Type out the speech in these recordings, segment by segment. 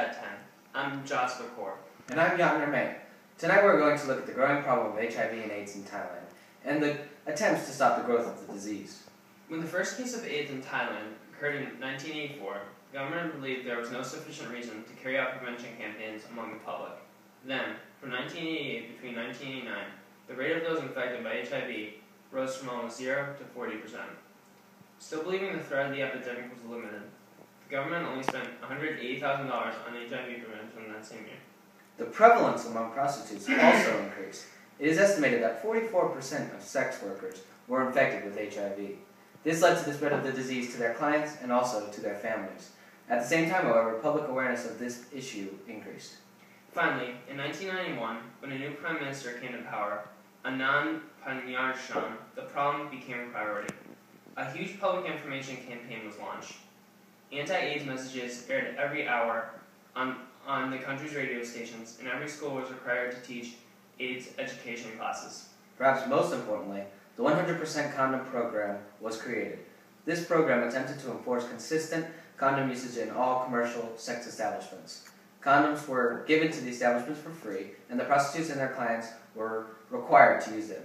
at 10. I'm Jaco. And I'm Jaco. Tonight we're going to look at the growing problem of HIV and AIDS in Thailand, and the attempts to stop the growth of the disease. When the first case of AIDS in Thailand occurred in 1984, the government believed there was no sufficient reason to carry out prevention campaigns among the public. Then, from 1988 between 1989, the rate of those infected by HIV rose from almost 0 to 40%. Still believing the threat of the epidemic was limited, the government only spent $180,000 on HIV prevention that same year. The prevalence among prostitutes also increased. It is estimated that 44% of sex workers were infected with HIV. This led to the spread of the disease to their clients and also to their families. At the same time, however, public awareness of this issue increased. Finally, in 1991, when a new prime minister came to power, Anand Panyarshan, the problem became a priority. A huge public information campaign was launched. Anti-AIDS messages aired every hour on the country's radio stations, and every school was required to teach AIDS education classes. Perhaps most importantly, the 100% condom program was created. This program attempted to enforce consistent condom usage in all commercial sex establishments. Condoms were given to the establishments for free, and the prostitutes and their clients were required to use them.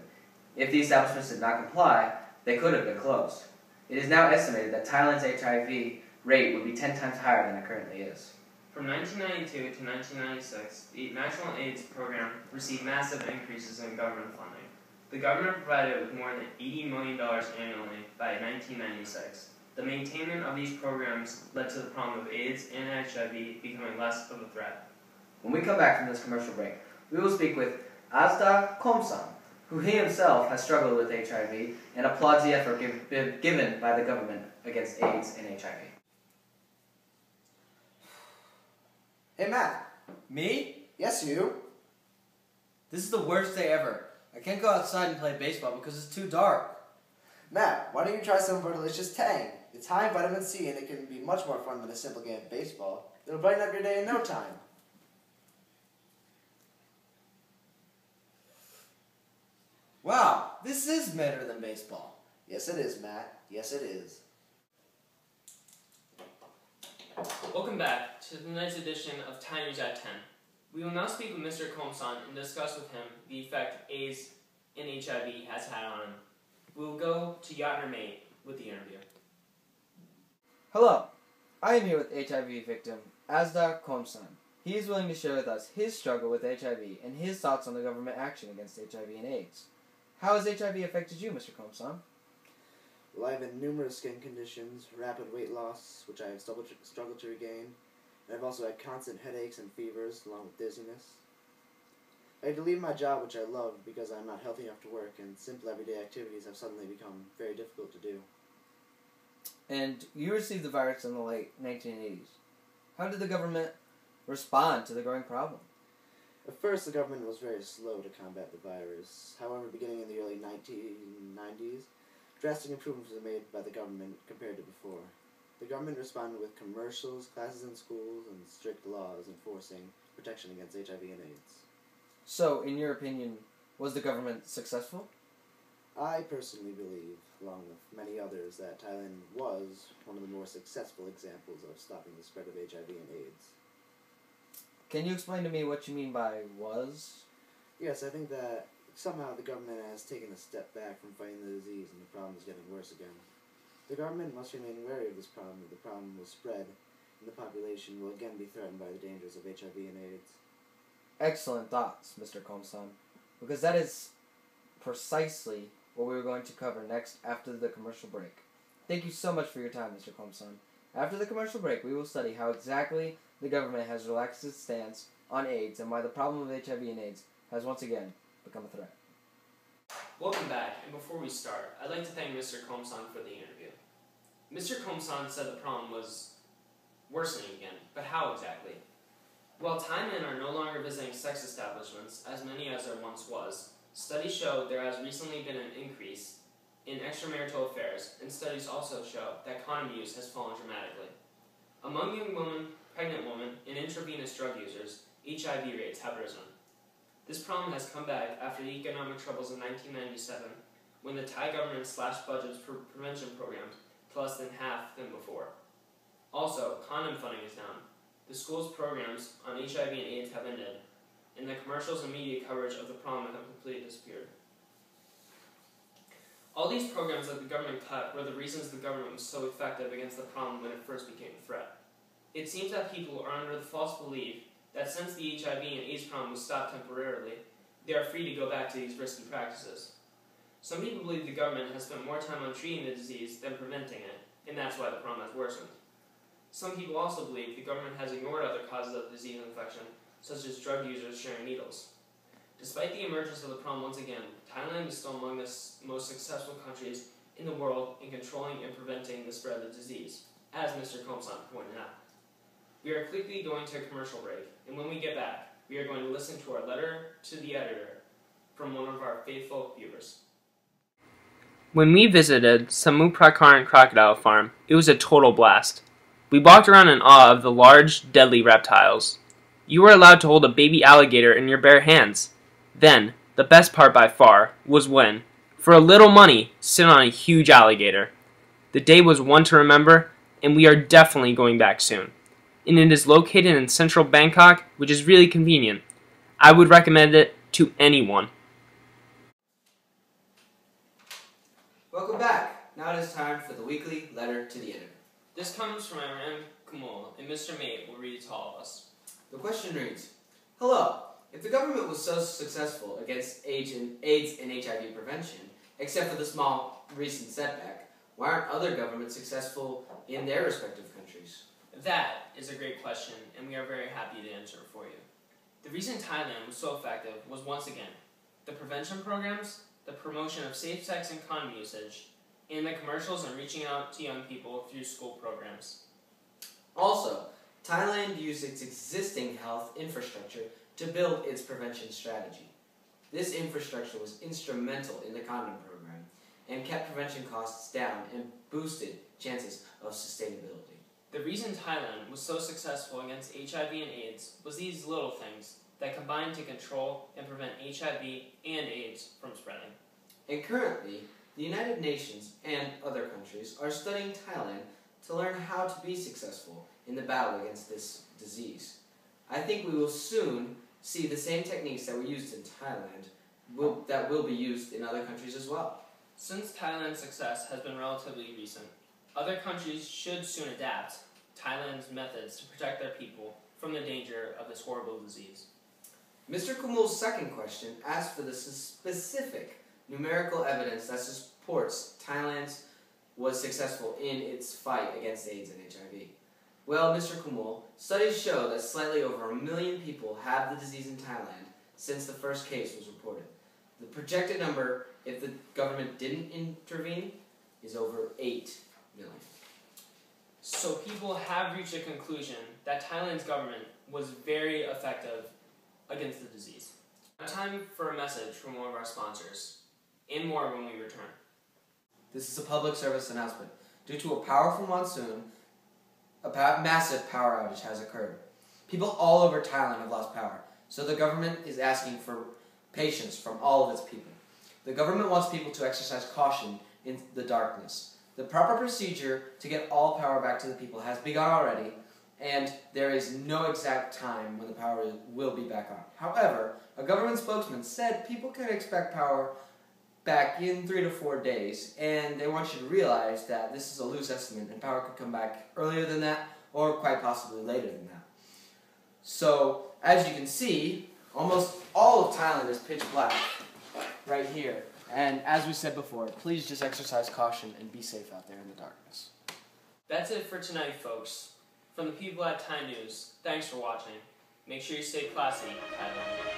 If the establishments did not comply, they could have been closed. It is now estimated that Thailand's HIV rate would be 10 times higher than it currently is. From 1992 to 1996, the National AIDS Program received massive increases in government funding. The government provided it with more than $80 million annually by 1996. The maintainment of these programs led to the problem of AIDS and HIV becoming less of a threat. When we come back from this commercial break, we will speak with Azda Komsan, who he himself has struggled with HIV and applauds the effort given by the government against AIDS and HIV. Hey, Matt. Me? Yes, you. This is the worst day ever. I can't go outside and play baseball because it's too dark. Matt, why don't you try some of our delicious Tang? It's high in vitamin C and it can be much more fun than a simple game of baseball. It'll brighten up your day in no time. Wow, this is better than baseball. Yes, it is, Matt. Yes, it is. Welcome back to tonight's edition of Thai News at 10. We will now speak with Mr. Komsan and discuss with him the effect AIDS and HIV has had on him. We will go to Jaco with the interview. Hello, I am here with HIV victim Azda Komsan. He is willing to share with us his struggle with HIV and his thoughts on the government action against HIV and AIDS. How has HIV affected you, Mr. Komsan? Well, I've had numerous skin conditions, rapid weight loss, which I have struggled to regain, and I've also had constant headaches and fevers, along with dizziness. I had to leave my job, which I loved, because I'm not healthy enough to work, and simple everyday activities have suddenly become very difficult to do. And you received the virus in the late 1980s. How did the government respond to the growing problem? At first, the government was very slow to combat the virus. However, beginning in the early 1990s, drastic improvements were made by the government compared to before. The government responded with commercials, classes in schools, and strict laws enforcing protection against HIV and AIDS. So, in your opinion, was the government successful? I personally believe, along with many others, that Thailand was one of the more successful examples of stopping the spread of HIV and AIDS. Can you explain to me what you mean by was? Yes, I think that somehow the government has taken a step back from fighting the disease and the problem is getting worse again. The government must remain wary of this problem, or the problem will spread and the population will again be threatened by the dangers of HIV and AIDS. Excellent thoughts, Mr. Komsan, because that is precisely what we are going to cover next after the commercial break. Thank you so much for your time, Mr. Komsan. After the commercial break, we will study how exactly the government has relaxed its stance on AIDS and why the problem of HIV and AIDS has once again become a threat. Welcome back, and before we start, I'd like to thank Mr. Komsan for the interview. Mr. Komsan said the problem was worsening again, but how exactly? While Thai men are no longer visiting sex establishments, as many as there once was, studies show there has recently been an increase in extramarital affairs, and studies also show that condom use has fallen dramatically. Among young women, pregnant women, and intravenous drug users, HIV rates have risen. This problem has come back after the economic troubles in 1997, when the Thai government slashed budgets for prevention programs to less than half than before. Also, condom funding is down. the school's programs on HIV and AIDS have ended, and the commercials and media coverage of the prom have completely disappeared. All these programs that the government cut were the reasons the government was so effective against the prom when it first became a threat. It seems that people are under the false belief that since the HIV and AIDS prom was stopped temporarily, they are free to go back to these risky practices. Some people believe the government has spent more time on treating the disease than preventing it, and that's why the prom has worsened. Some people also believe the government has ignored other causes of disease infection, such as drug users sharing needles. Despite the emergence of the prom once again, Thailand is still among the most successful countries in the world in controlling and preventing the spread of the disease, as Mr. Komsan pointed out. We are quickly going to a commercial break, and when we get back, we are going to listen to our letter to the editor from one of our faithful viewers. When we visited Samu Prakaran Crocodile Farm, it was a total blast. We walked around in awe of the large, deadly reptiles. You were allowed to hold a baby alligator in your bare hands. Then, the best part by far was when, for a little money, sit on a huge alligator. The day was one to remember, and we are definitely going back soon. And it is located in central Bangkok, which is really convenient. I would recommend it to anyone. Welcome back. Now it is time for the weekly letter to the editor. This comes from Imran Kumul, and Mr. Mate will read it to all of us. The question reads, hello. If the government was so successful against AIDS and HIV prevention, except for the small recent setback, why aren't other governments successful in their respective countries? That is a great question, and we are very happy to answer it for you. The reason Thailand was so effective was once again the prevention programs, the promotion of safe sex and condom usage, and the commercials and reaching out to young people through school programs. Also, Thailand used its existing health infrastructure to build its prevention strategy. This infrastructure was instrumental in the condom program and kept prevention costs down and boosted chances of sustainability. The reason Thailand was so successful against HIV and AIDS was these little things that combined to control and prevent HIV and AIDS from spreading. And currently, the United Nations and other countries are studying Thailand to learn how to be successful in the battle against this disease. I think we will soon see the same techniques that were used in Thailand that will be used in other countries as well. Since Thailand's success has been relatively recent, other countries should soon adapt Thailand's methods to protect their people from the danger of this horrible disease. Mr. Kumul's second question asks for the specific numerical evidence that supports Thailand was successful in its fight against AIDS and HIV. Well, Mr. Kumul, studies show that slightly over 1 million people have the disease in Thailand since the first case was reported. The projected number, if the government didn't intervene, is over 8 million. So people have reached a conclusion that Thailand's government was very effective against the disease. Now time for a message from one of our sponsors, and more when we return. This is a public service announcement. Due to a powerful monsoon, a massive power outage has occurred. People all over Thailand have lost power, so the government is asking for patience from all of its people. The government wants people to exercise caution in the darkness. The proper procedure to get all power back to the people has begun already, and there is no exact time when the power will be back on. However, a government spokesman said people can expect power back in 3 to 4 days, and they want you to realize that this is a loose estimate and power could come back earlier than that or quite possibly later than that. So, as you can see, almost all of Thailand is pitch black right here. And as we said before, please just exercise caution and be safe out there in the darkness. That's it for tonight, folks. From the people at Thai News, thanks for watching. Make sure you stay classy, Thailand.